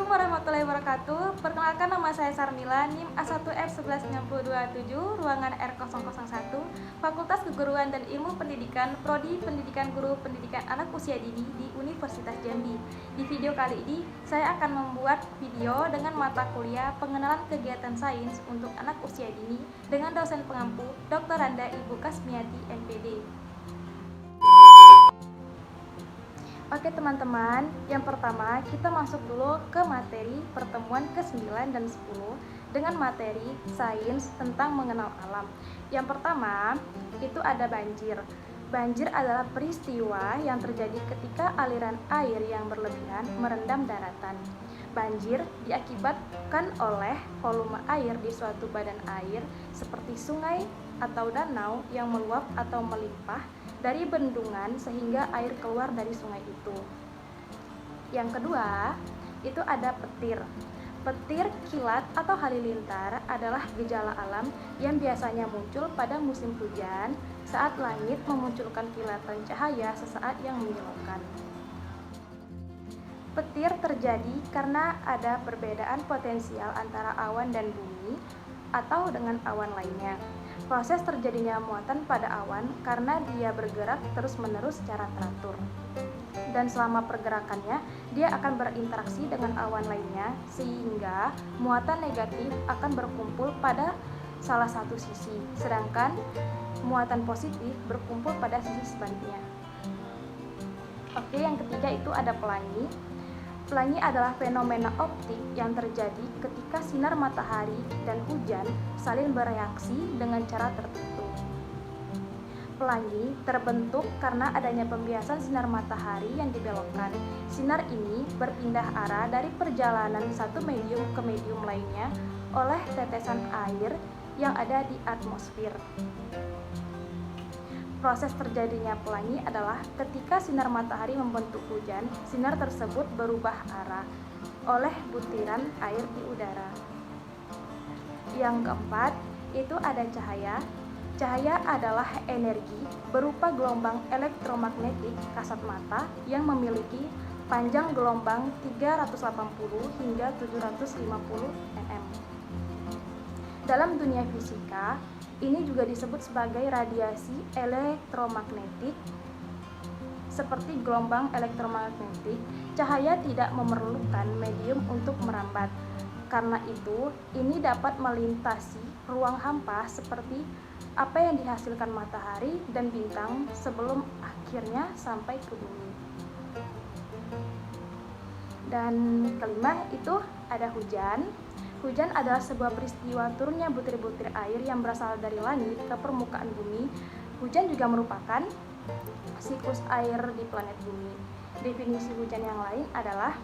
Assalamualaikum warahmatullahi wabarakatuh. Perkenalkan, nama saya Sarmila, NIM A1F11927, ruangan R001, Fakultas Keguruan dan Ilmu Pendidikan, Prodi Pendidikan Guru Pendidikan Anak Usia Dini di Universitas Jambi. Di video kali ini, saya akan membuat video dengan mata kuliah pengenalan kegiatan sains untuk anak usia dini dengan dosen pengampu Dr. Randa Ibu Kasmiati, MPD. Oke teman-teman, yang pertama kita masuk dulu ke materi pertemuan ke-9 dan 10 dengan materi sains tentang mengenal alam. Yang pertama, itu ada banjir. Banjir adalah peristiwa yang terjadi ketika aliran air yang berlebihan merendam daratan. Banjir diakibatkan oleh volume air di suatu badan air seperti sungai atau danau yang meluap atau melimpah dari bendungan sehingga air keluar dari sungai itu. Yang kedua, itu ada petir. Petir, kilat, atau halilintar adalah gejala alam yang biasanya muncul pada musim hujan saat langit memunculkan kilatan cahaya sesaat yang menyilaukan. Petir terjadi karena ada perbedaan potensial antara awan dan bumi atau dengan awan lainnya. Proses terjadinya muatan pada awan karena dia bergerak terus-menerus secara teratur. Dan selama pergerakannya, dia akan berinteraksi dengan awan lainnya sehingga muatan negatif akan berkumpul pada salah satu sisi, sedangkan muatan positif berkumpul pada sisi sebaliknya. Oke, yang ketiga itu ada pelangi. Pelangi adalah fenomena optik yang terjadi ketika sinar matahari dan hujan saling bereaksi dengan cara tertentu. Pelangi terbentuk karena adanya pembiasan sinar matahari yang dibelokkan. Sinar ini berpindah arah dari perjalanan satu medium ke medium lainnya oleh tetesan air yang ada di atmosfer. Proses terjadinya pelangi adalah ketika sinar matahari membentuk hujan, sinar tersebut berubah arah oleh butiran air di udara. Yang keempat, itu ada cahaya. Cahaya adalah energi berupa gelombang elektromagnetik kasat mata yang memiliki panjang gelombang 380 hingga 750 nm. Dalam dunia fisika, ini juga disebut sebagai radiasi elektromagnetik. Seperti gelombang elektromagnetik, cahaya tidak memerlukan medium untuk merambat. Karena itu, ini dapat melintasi ruang hampa seperti apa yang dihasilkan matahari dan bintang sebelum akhirnya sampai ke bumi. Dan kelima itu ada hujan. Hujan adalah sebuah peristiwa turunnya butir-butir air yang berasal dari langit ke permukaan bumi. Hujan juga merupakan siklus air di planet bumi. Definisi hujan yang lain adalah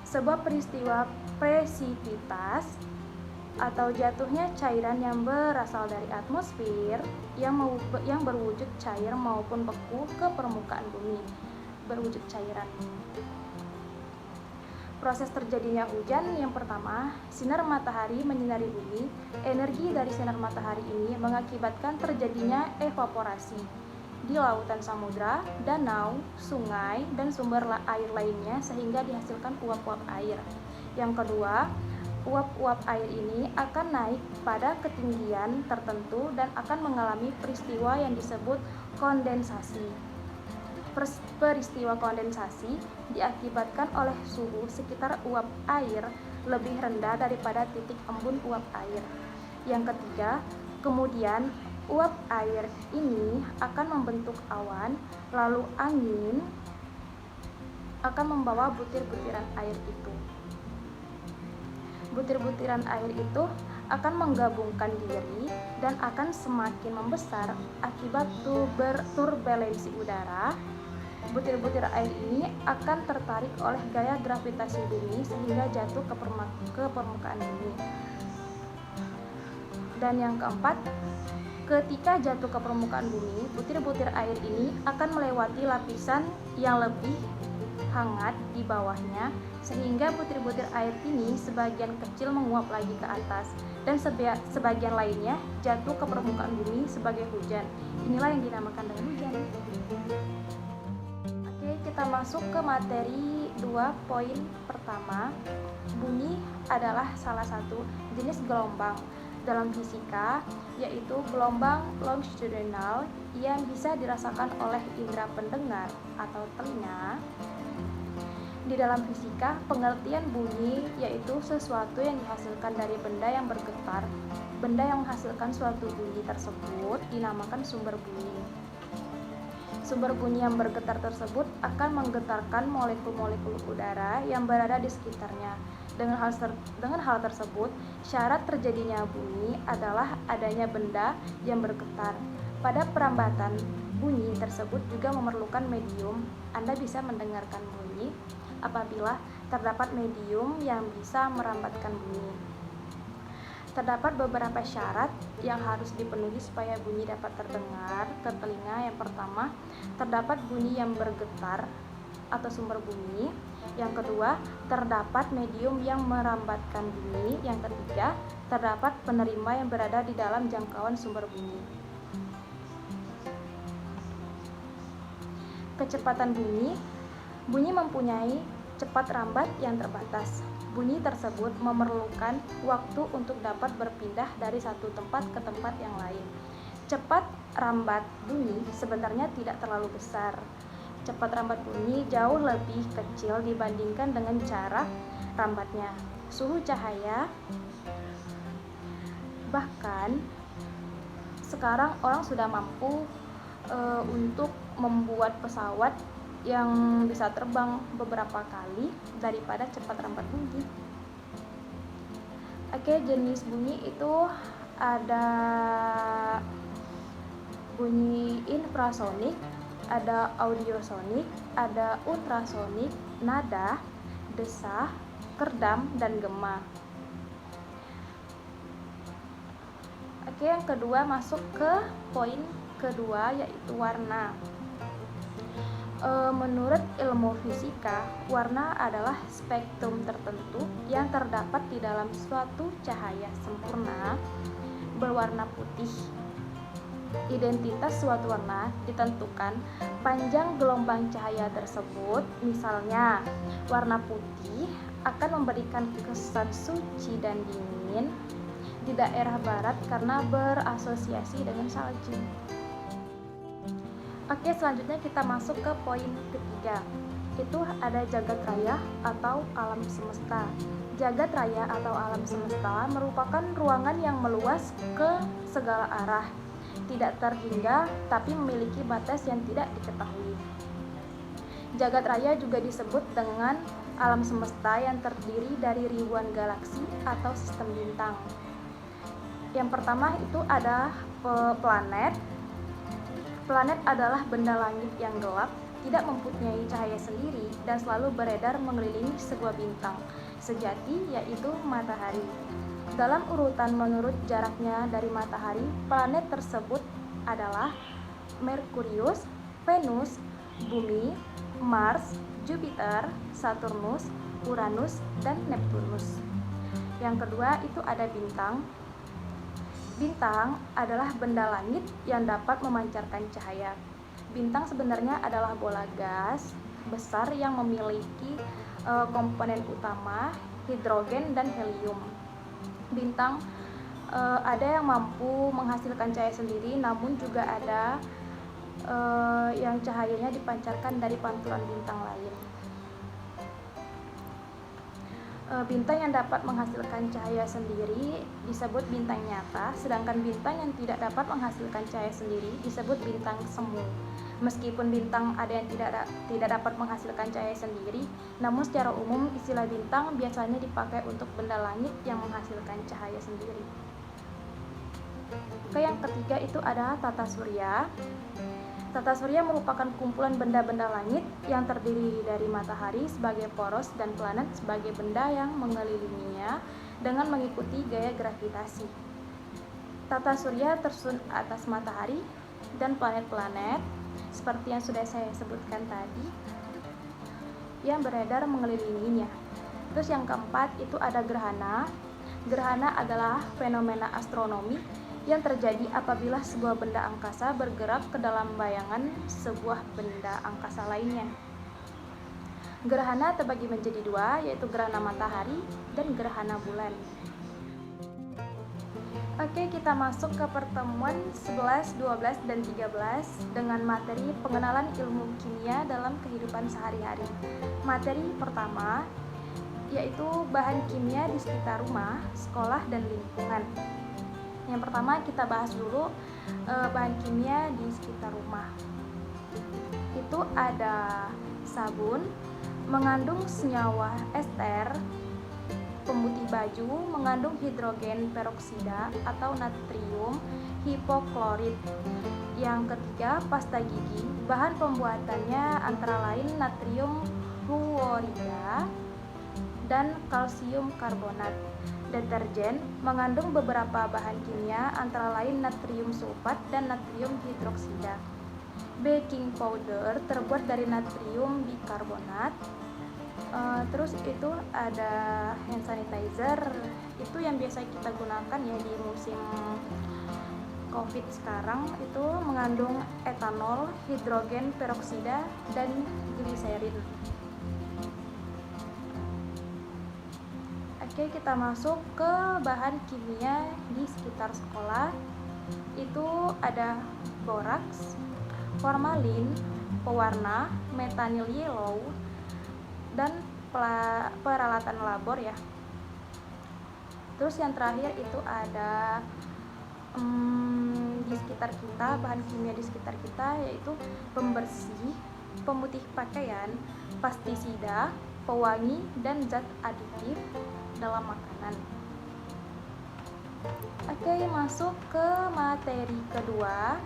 sebuah peristiwa presipitas atau jatuhnya cairan yang berasal dari atmosfer yang berwujud cair maupun beku ke permukaan bumi, berwujud cairan. Proses terjadinya hujan yang pertama, sinar matahari menyinari bumi. Energi dari sinar matahari ini mengakibatkan terjadinya evaporasi di lautan, samudra, danau, sungai, dan sumber air lainnya sehingga dihasilkan uap-uap air. Yang kedua, uap-uap air ini akan naik pada ketinggian tertentu dan akan mengalami peristiwa yang disebut kondensasi. Peristiwa kondensasi diakibatkan oleh suhu sekitar uap air lebih rendah daripada titik embun uap air. Yang ketiga, kemudian uap air ini akan membentuk awan, lalu angin akan membawa butir-butiran air itu. Butir-butiran air itu akan menggabungkan diri dan akan semakin membesar akibat turbulensi udara. Butir-butir air ini akan tertarik oleh gaya gravitasi bumi sehingga jatuh ke permukaan bumi. Dan yang keempat, ketika jatuh ke permukaan bumi, butir-butir air ini akan melewati lapisan yang lebih hangat di bawahnya sehingga butir-butir air ini sebagian kecil menguap lagi ke atas dan sebagian lainnya jatuh ke permukaan bumi sebagai hujan. Inilah yang dinamakan dengan hujan. Oke, kita masuk ke materi 2 poin pertama, adalah salah satu jenis gelombang dalam fisika, yaitu gelombang longitudinal yang bisa dirasakan oleh indera pendengar atau telinga. Di dalam fisika, pengertian bunyi yaitu sesuatu yang dihasilkan dari benda yang bergetar. Benda yang menghasilkan suatu bunyi tersebut dinamakan sumber bunyi. Sumber bunyi yang bergetar tersebut akan menggetarkan molekul-molekul udara yang berada di sekitarnya. Dengan hal tersebut, syarat terjadinya bunyi adalah adanya benda yang bergetar. Pada perambatan bunyi tersebut juga memerlukan medium. Anda bisa mendengarkan bunyi apabila terdapat medium yang bisa merambatkan bunyi. Terdapat beberapa syarat yang harus dipenuhi supaya bunyi dapat terdengar ke telinga. Yang pertama, terdapat bunyi yang bergetar atau sumber bunyi. Yang kedua, terdapat medium yang merambatkan bunyi. Yang ketiga, terdapat penerima yang berada di dalam jangkauan sumber bunyi. Kecepatan bunyi. Bunyi mempunyai cepat rambat yang terbatas. Bunyi tersebut memerlukan waktu untuk dapat berpindah dari satu tempat ke tempat yang lain. Cepat rambat bunyi sebenarnya tidak terlalu besar. Cepat rambat bunyi jauh lebih kecil dibandingkan dengan cara rambatnya suhu cahaya. Bahkan sekarang orang sudah mampu untuk membuat pesawat yang bisa terbang beberapa kali daripada cepat rambat bunyi. Oke, jenis bunyi itu ada bunyi infrasonik, ada audiosonik, ada ultrasonik, nada, desah, kerdam, dan gema. Oke, yang kedua masuk ke poin kedua, yaitu warna. Menurut ilmu fisika, warna adalah spektrum tertentu yang terdapat di dalam suatu cahaya sempurna berwarna putih. Identitas suatu warna ditentukan panjang gelombang cahaya tersebut. Misalnya, warna putih akan memberikan kesan suci dan dingin di daerah barat karena berasosiasi dengan salju. Oke, selanjutnya kita masuk ke poin ketiga. Itu ada jagat raya atau alam semesta. Jagat raya atau alam semesta merupakan ruangan yang meluas ke segala arah, tidak terhingga tapi memiliki batas yang tidak diketahui. Jagat raya juga disebut dengan alam semesta yang terdiri dari ribuan galaksi atau sistem bintang. Yang pertama itu ada planet. Planet adalah benda langit yang gelap, tidak mempunyai cahaya sendiri, dan selalu beredar mengelilingi sebuah bintang sejati, yaitu matahari. Dalam urutan menurut jaraknya dari matahari, planet tersebut adalah Merkurius, Venus, Bumi, Mars, Jupiter, Saturnus, Uranus, dan Neptunus. Yang kedua itu ada bintang. Bintang adalah benda langit yang dapat memancarkan cahaya. Bintang sebenarnya adalah bola gas besar yang memiliki komponen utama hidrogen dan helium. Bintang ada yang mampu menghasilkan cahaya sendiri, namun juga ada yang cahayanya dipancarkan dari pantulan bintang lain. Bintang yang dapat menghasilkan cahaya sendiri disebut bintang nyata, sedangkan bintang yang tidak dapat menghasilkan cahaya sendiri disebut bintang semu. Meskipun bintang ada yang tidak dapat menghasilkan cahaya sendiri, namun secara umum istilah bintang biasanya dipakai untuk benda langit yang menghasilkan cahaya sendiri. Oke, yang ketiga itu ada tata surya. Tata surya merupakan kumpulan benda-benda langit yang terdiri dari matahari sebagai poros dan planet sebagai benda yang mengelilinginya dengan mengikuti gaya gravitasi. Tata surya tersusun atas matahari dan planet-planet seperti yang sudah saya sebutkan tadi yang beredar mengelilinginya. Terus yang keempat itu ada gerhana. Gerhana adalah fenomena astronomi yang terjadi apabila sebuah benda angkasa bergerak ke dalam bayangan sebuah benda angkasa lainnya. Gerhana terbagi menjadi dua, yaitu gerhana matahari dan gerhana bulan. Oke, kita masuk ke pertemuan 11, 12, dan 13 dengan materi pengenalan ilmu kimia dalam kehidupan sehari-hari. Materi pertama yaitu bahan kimia di sekitar rumah, sekolah, dan lingkungan. Yang pertama kita bahas dulu bahan kimia di sekitar rumah. Itu ada sabun, mengandung senyawa ester. Pemutih baju mengandung hidrogen peroksida atau natrium hipoklorit. Yang ketiga, pasta gigi. Bahan pembuatannya antara lain natrium fluorida dan kalsium karbonat. Deterjen mengandung beberapa bahan kimia antara lain natrium sulfat dan natrium hidroksida. Baking powder terbuat dari natrium bikarbonat. Terus itu ada hand sanitizer, itu yang biasa kita gunakan ya di musim COVID sekarang, itu mengandung etanol, hidrogen peroksida, dan gliserin. Oke, kita masuk ke bahan kimia di sekitar sekolah. Itu ada boraks, formalin, pewarna, metanyl yellow, dan peralatan labor ya. Terus yang terakhir itu ada di sekitar kita, bahan kimia di sekitar kita yaitu pembersih, pemutih pakaian, pestisida, pewangi, dan zat aditif dalam makanan. Oke, masuk ke materi kedua.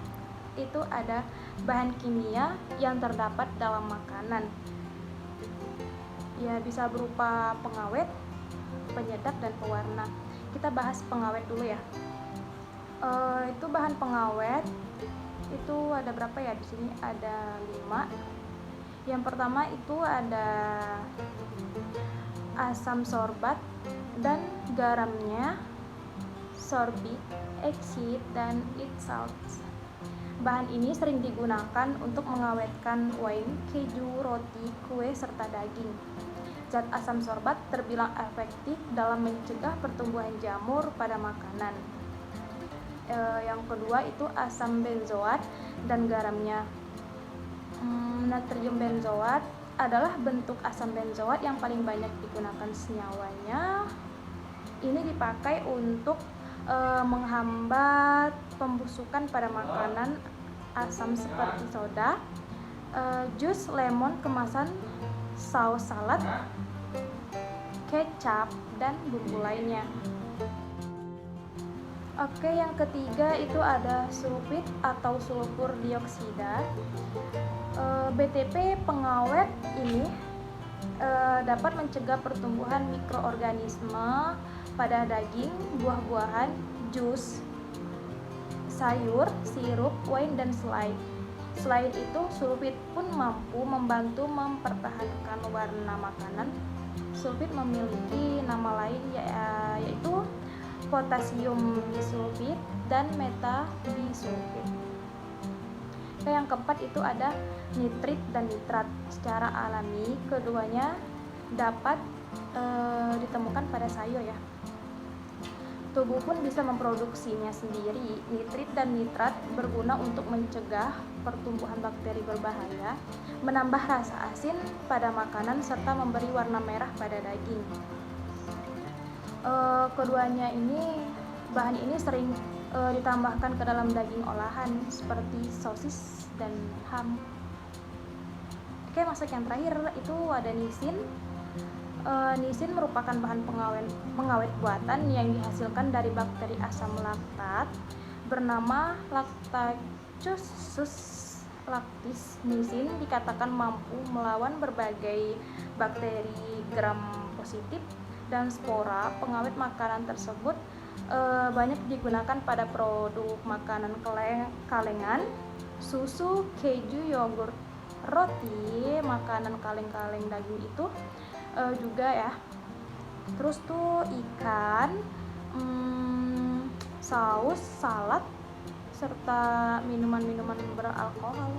Itu ada bahan kimia yang terdapat dalam makanan. Ya, bisa berupa pengawet, penyedap, dan pewarna. Kita bahas pengawet dulu ya. Itu bahan pengawet itu ada berapa ya? Di sini ada 5. Yang pertama itu ada asam sorbat dan garamnya, sorbic acid, dan its salts. Bahan ini sering digunakan untuk mengawetkan wine, keju, roti, kue, serta daging. Zat asam sorbat terbilang efektif dalam mencegah pertumbuhan jamur pada makanan. Yang kedua itu asam benzoat dan garamnya. Natrium benzoat adalah bentuk asam benzoat yang paling banyak digunakan senyawanya. Ini dipakai untuk menghambat pembusukan pada makanan asam seperti soda, jus lemon kemasan, saus salad, kecap, dan bumbu lainnya. Oke, yang ketiga itu ada sulfit atau sulfur dioksida. BTP pengawet ini dapat mencegah pertumbuhan mikroorganisme pada daging, buah-buahan, jus, sayur, sirup, wine, dan selai. Selain itu, sulfit pun mampu membantu mempertahankan warna makanan. Sulfit memiliki nama lain yaitu potasium bisulfit dan metabisulfit. Yang keempat itu ada nitrit dan nitrat. Secara alami keduanya dapat ditemukan pada sayur ya. Tubuh pun bisa memproduksinya sendiri. Nitrit dan nitrat berguna untuk mencegah pertumbuhan bakteri berbahaya, menambah rasa asin pada makanan, serta memberi warna merah pada daging. Keduanya ini, bahan ini sering ditambahkan ke dalam daging olahan seperti sosis dan ham. Oke, masuk yang terakhir itu ada nisin. Nisin merupakan bahan pengawet buatan yang dihasilkan dari bakteri asam laktat bernama Lactobacillus lactis. Nisin dikatakan mampu melawan berbagai bakteri gram positif dan spora. Pengawet makanan tersebut banyak digunakan pada produk makanan kalengan, susu, keju, yogurt, roti, makanan kaleng-kaleng daging itu juga ya. Terus tuh ikan, saus, salad, serta minuman-minuman beralkohol.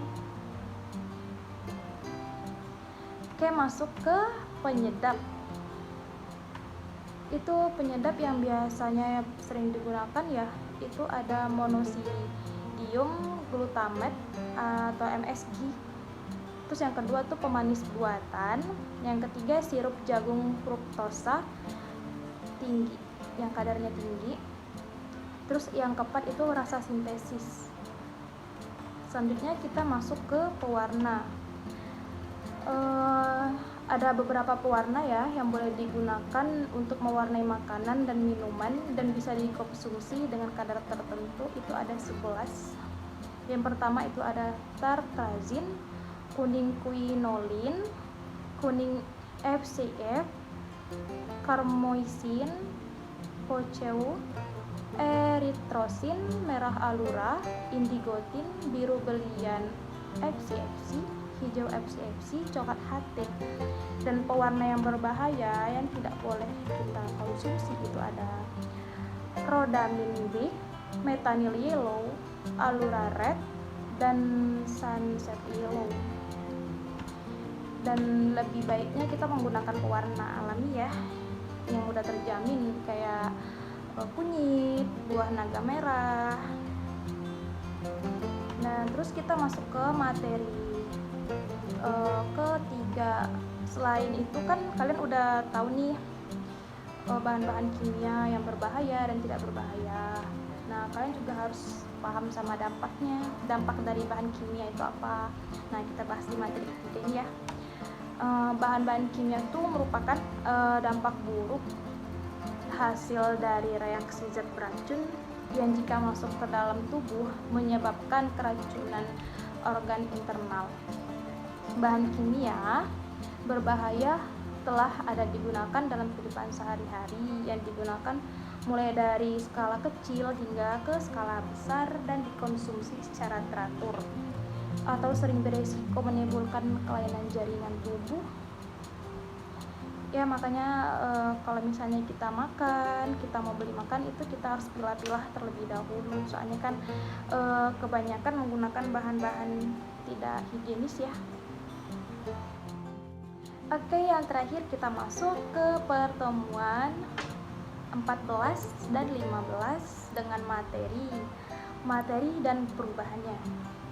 Oke, masuk ke penyedap. Itu penyedap yang biasanya sering digunakan ya, itu ada monosodium glutamate atau MSG. Terus yang kedua tuh pemanis buatan. Yang ketiga sirup jagung fruktosa tinggi, yang kadarnya tinggi. Terus yang keempat itu rasa sintesis. Selanjutnya kita masuk ke pewarna. Ada beberapa pewarna ya yang boleh digunakan untuk mewarnai makanan dan minuman dan bisa dikonsumsi dengan kadar tertentu. Itu ada 11. Yang pertama itu ada tartrazin, kuning quinolin, kuning FCF, carmoisin, pocheu, eritrosin, merah alura, indigotin, biru berlian FCFC, hijau FCFC, coklat HT. Dan pewarna yang berbahaya yang tidak boleh kita konsumsi itu ada rhodamin B, methanol yellow, alura red, dan sunset yellow. Dan lebih baiknya kita menggunakan pewarna alami ya, yang udah terjamin kayak kunyit, buah naga merah. Nah, terus kita masuk ke materi ketiga. Selain itu kan kalian udah tahu nih bahan-bahan kimia yang berbahaya dan tidak berbahaya. Nah, kalian juga harus paham sama dampaknya. Dampak dari bahan kimia itu apa? Nah, kita bahas di materi ketiga ini ya. Bahan-bahan kimia itu merupakan dampak buruk hasil dari reaksi zat beracun yang jika masuk ke dalam tubuh menyebabkan keracunan organ internal. Bahan kimia berbahaya telah ada digunakan dalam kehidupan sehari-hari, yang digunakan mulai dari skala kecil hingga ke skala besar dan dikonsumsi secara teratur atau sering beresiko menimbulkan kelainan jaringan tubuh. Ya, makanya kalau misalnya kita makan, kita mau beli makan itu kita harus pilah-pilah terlebih dahulu. Soalnya kan kebanyakan menggunakan bahan-bahan tidak higienis ya. Oke, yang terakhir kita masuk ke pertemuan 14 dan 15 dengan materi dan perubahannya.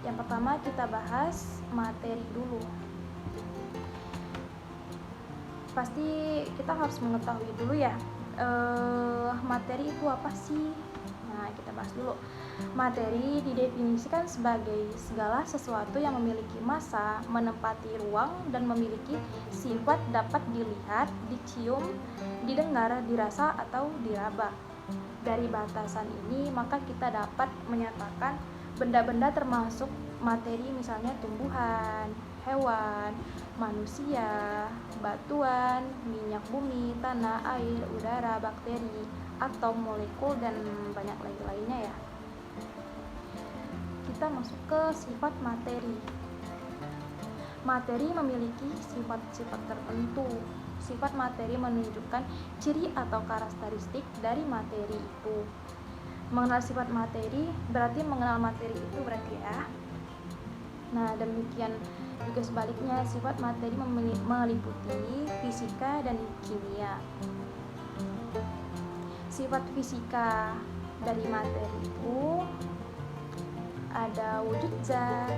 Yang pertama kita bahas materi dulu. Pasti kita harus mengetahui dulu ya, materi itu apa sih? Nah, kita bahas dulu. Materi didefinisikan sebagai segala sesuatu yang memiliki massa, menempati ruang, dan memiliki sifat dapat dilihat, dicium, didengar, dirasa, atau diraba. Dari batasan ini, maka kita dapat menyatakan benda-benda termasuk materi, misalnya tumbuhan, hewan, manusia, batuan, minyak bumi, tanah, air, udara, bakteri, atom, molekul, dan banyak lagi lainnya ya. Kita masuk ke sifat materi. Materi memiliki sifat-sifat tertentu. Sifat materi menunjukkan ciri atau karakteristik dari materi itu. Mengenal sifat materi berarti mengenal materi itu berarti ya. Nah, demikian juga sebaliknya, sifat materi meliputi fisika dan kimia. Sifat fisika dari materi itu ada wujud zat,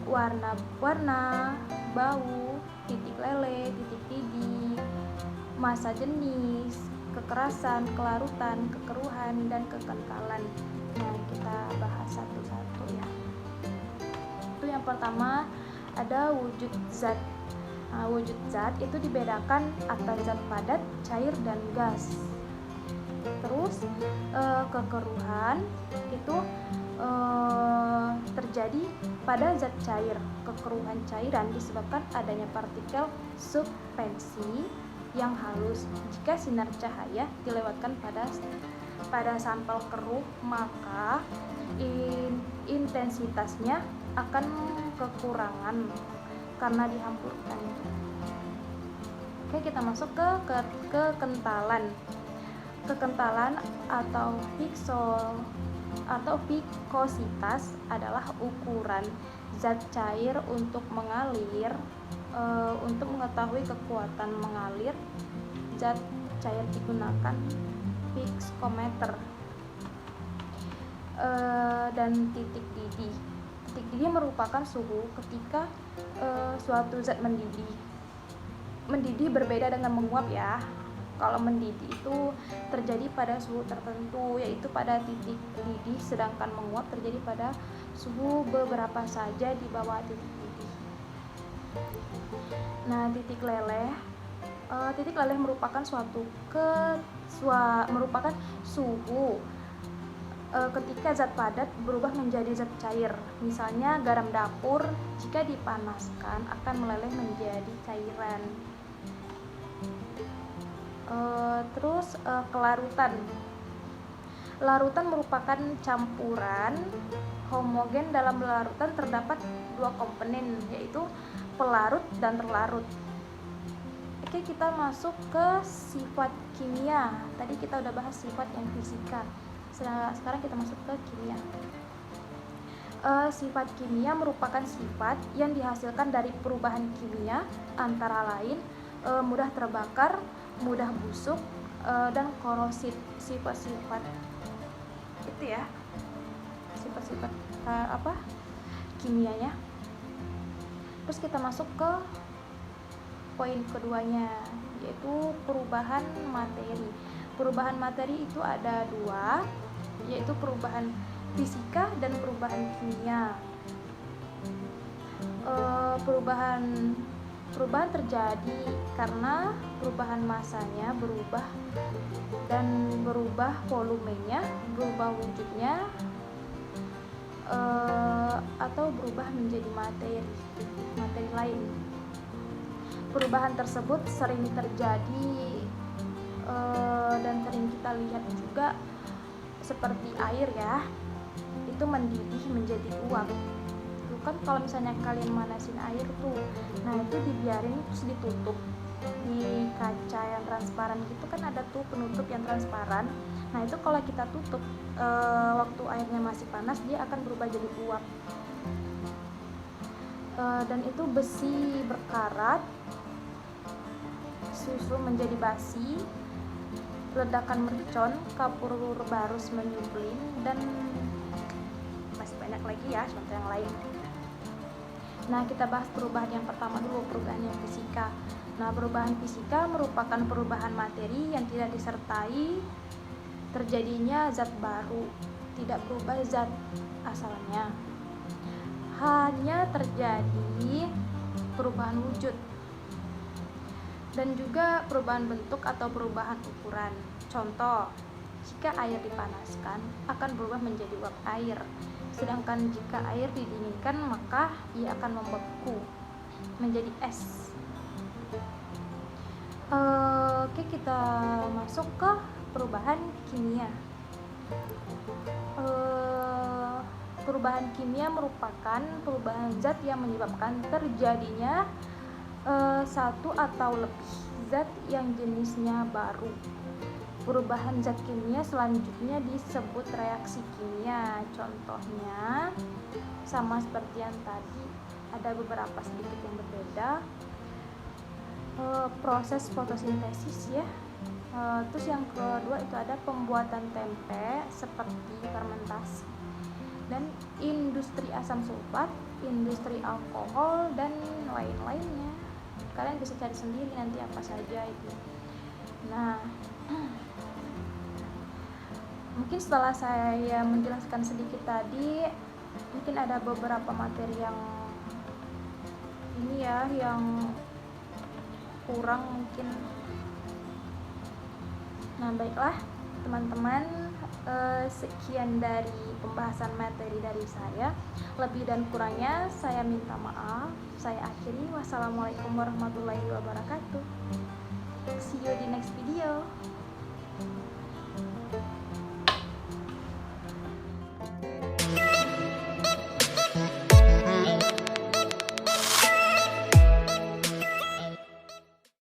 warna, bau, titik lele, titik didih, massa jenis, kekerasan, kelarutan, kekeruhan, dan kekentalan. Nah, kita bahas satu-satu ya. Itu yang pertama ada wujud zat. Nah, wujud zat itu dibedakan antara zat padat, cair, dan gas. Terus kekeruhan itu terjadi pada zat cair. Kekeruhan cairan disebabkan adanya partikel suspensi yang halus. Jika sinar cahaya dilewatkan pada sampel keruh, maka intensitasnya akan kekurangan karena dihampurkan. Oke, kita masuk ke kekentalan. Kekentalan atau vikositas adalah ukuran zat cair untuk mengalir Untuk mengetahui kekuatan mengalir zat cair digunakan pixometer dan titik didih. Titik didih merupakan suhu ketika suatu zat mendidih. Mendidih berbeda dengan menguap ya. Kalau mendidih itu terjadi pada suhu tertentu, yaitu pada titik didih, sedangkan menguap terjadi pada suhu beberapa saja di bawah titik didih. Nah, titik leleh merupakan merupakan suhu ketika zat padat berubah menjadi zat cair. Misalnya garam dapur jika dipanaskan akan meleleh menjadi cairan. Kelarutan. Larutan merupakan campuran homogen. Dalam larutan terdapat dua komponen, yaitu pelarut dan terlarut. Oke, kita masuk ke sifat kimia. Tadi kita udah bahas sifat yang fisika. Sekarang kita masuk ke kimia. Sifat kimia merupakan sifat yang dihasilkan dari perubahan kimia, antara lain mudah terbakar, mudah busuk, dan korosif. Sifat-sifat itu ya, sifat-sifat kimianya. Terus kita masuk ke poin keduanya, yaitu perubahan materi. Perubahan materi itu ada dua, yaitu perubahan fisika dan perubahan kimia. Perubahan terjadi karena perubahan masanya berubah dan berubah volumenya, berubah wujudnya, atau berubah menjadi materi lain. Perubahan tersebut sering terjadi dan sering kita lihat juga seperti air ya, itu mendidih menjadi uap. Itu kan kalau misalnya kalian manasin air tuh, nah itu dibiarin terus ditutup di kaca yang transparan gitu kan, ada tuh penutup yang transparan. Nah itu kalau kita tutup waktu airnya masih panas, dia akan berubah jadi uap. Dan itu besi berkarat, susu menjadi basi, ledakan mercon, kapur barus menyuplin, dan masih banyak lagi ya contoh yang lain. Nah, kita bahas perubahan yang pertama dulu, perubahan yang fisika. Nah, perubahan fisika merupakan perubahan materi yang tidak disertai terjadinya zat baru, tidak berubah zat asalnya. Hanya terjadi perubahan wujud dan juga perubahan bentuk atau perubahan ukuran. Contoh, jika air dipanaskan akan berubah menjadi uap air, sedangkan jika air didinginkan maka ia akan membeku menjadi es. Oke, kita masuk ke perubahan kimia. Perubahan kimia merupakan perubahan zat yang menyebabkan terjadinya satu atau lebih zat yang jenisnya baru. Perubahan zat kimia selanjutnya disebut reaksi kimia. Contohnya sama seperti yang tadi, ada beberapa sedikit yang berbeda. Proses fotosintesis ya. Terus yang kedua itu ada pembuatan tempe seperti fermentasi, dan industri asam sulfat, industri alkohol, dan lain-lainnya. Kalian bisa cari sendiri nanti apa saja itu. Nah, mungkin setelah saya menjelaskan sedikit tadi, mungkin ada beberapa materi yang ini ya, yang kurang mungkin. Nah, baiklah teman-teman, sekian dari pembahasan materi dari saya. Lebih dan kurangnya saya minta maaf. Saya akhiri. Wassalamualaikum warahmatullahi wabarakatuh. See you di next video.